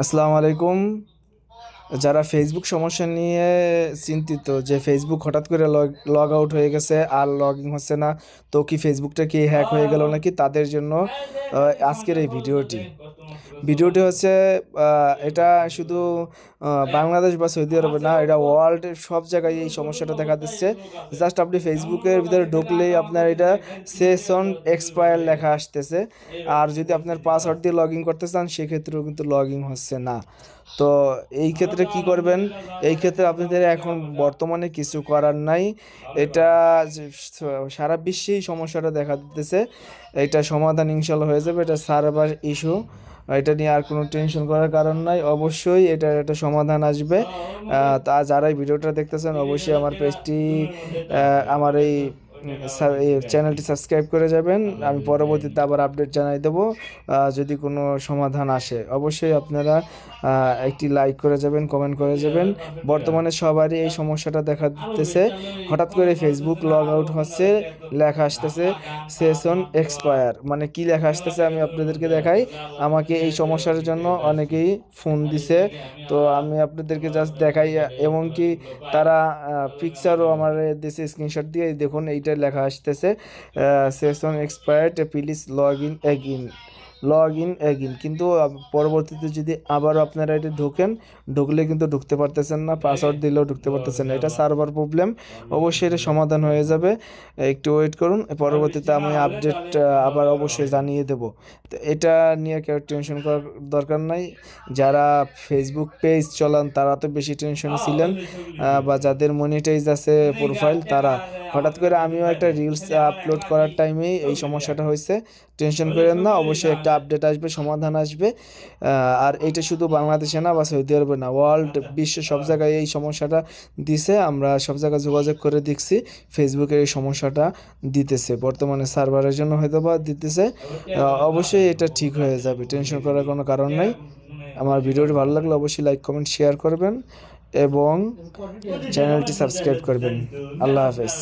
আসসালামু আলাইকুম। যারা ফেসবুক সমস্যা নিয়ে চিন্তিত যে ফেসবুক হঠাৎ করে লগ আউট হয়ে গেছে আর লগইন হচ্ছে না, তো কি ফেসবুকটা কি হ্যাক হয়ে গেল নাকি, তাদের জন্য আজকের এই ভিডিওটি হচ্ছে এটা শুধু বাংলাদেশ বা সৌদি আরবে না, এটা ওয়ার্ল্ডের সব জায়গায় এই সমস্যাটা দেখা দিচ্ছে। জাস্ট আপনি ফেসবুকের ভিতরে ঢুকলেই আপনার এটা সেশন এক্সপায়ার লেখা আসতেছে। আর যদি আপনার পাসওয়ার্ড দিয়ে লগ ইন করতে চান সেক্ষেত্রেও কিন্তু লগ ইন হচ্ছে না। তো এই ক্ষেত্রে কি করবেন? এই ক্ষেত্রে আপনাদের এখন বর্তমানে কিছু করার নাই। এটা সারা বিশ্বেই সমস্যাটা দেখা দিতেছে। এটা সমাধান ইনশাল্লাহ হয়ে যাবে। এটা সার্ভার ইস্যু, এটা নিয়ে আর কোনো টেনশন করার কারণ নাই। অবশ্যই এটার একটা সমাধান আসবে। তা যারা এই ভিডিওটা দেখতেছেন অবশ্যই আমার পেজটি আমার এই চ্যানেলটি সাবস্ক্রাইব করে যাবেন। আমি পরবর্তীতে আবার আপডেট জানাই দেবো যদি কোনো সমাধান আসে। অবশ্যই আপনারা একটি লাইক করে যাবেন, কমেন্ট করে যাবেন। বর্তমানে সবারই এই সমস্যাটা দেখা দিতেছে। হঠাৎ করে ফেসবুক লগ আউট হচ্ছে, লেখা আসতেছে সেশন এক্সপায়ার। মানে কি লেখা আসতেছে আমি আপনাদেরকে দেখাই। আমাকে এই সমস্যার জন্য অনেকেই ফোন দিছে, তো আমি আপনাদেরকে জাস্ট দেখাই। এমনকি তারা পিকচারও আমার দিছে স্ক্রিনশট দিয়ে। দেখুন এইটা লেখা আসতেছে session expired, please log in again. কিন্তু পরবর্তীতে যদি আবারও আপনারা এটা ঢুকলে কিন্তু ঢুকতে পারতেছেন না, পাসওয়ার্ড দিলেও ঢুকতে পারতেছেন না। এটা সার্ভার প্রবলেম। অবশ্যই এটা সমাধান হয়ে যাবে, একটু ওয়েট করুন। পরবর্তীতে আমি আপডেট আবার অবশ্যই জানিয়ে দেব। তো এটা নিয়ে কেউ টেনশন করার দরকার নাই। যারা ফেসবুক পেজ চালান তারা তো বেশি টেনশনে ছিলেন, বা যাদের মনিটাইজ আছে প্রোফাইল তারা। হঠাৎ করে আমিও একটা রিলস আপলোড করার টাইমেই এই সমস্যাটা হয়েছে। টেনশন করেন না, অবশ্যই একটা আপডেট আসবে, সমাধান আসবে। আর এটা শুধু বাংলাদেশে না বা সৌদি আরবে না, ওয়ার্ল্ড বিশ্ব সব জায়গায় এই সমস্যাটা দিছে। আমরা সব জায়গায় যোগাযোগ করে দেখছি ফেসবুকের এই সমস্যাটা দিতেছে। বর্তমানে সার্ভারের জন্য হয়তো বা দিতেছে। অবশ্যই এটা ঠিক হয়ে যাবে, টেনশন করার কোনো কারণ নাই। আমার ভিডিওটি ভালো লাগলে অবশ্যই লাইক কমেন্ট শেয়ার করবেন এবং চ্যানেলটি সাবস্ক্রাইব করবেন। আল্লাহ হাফেজ।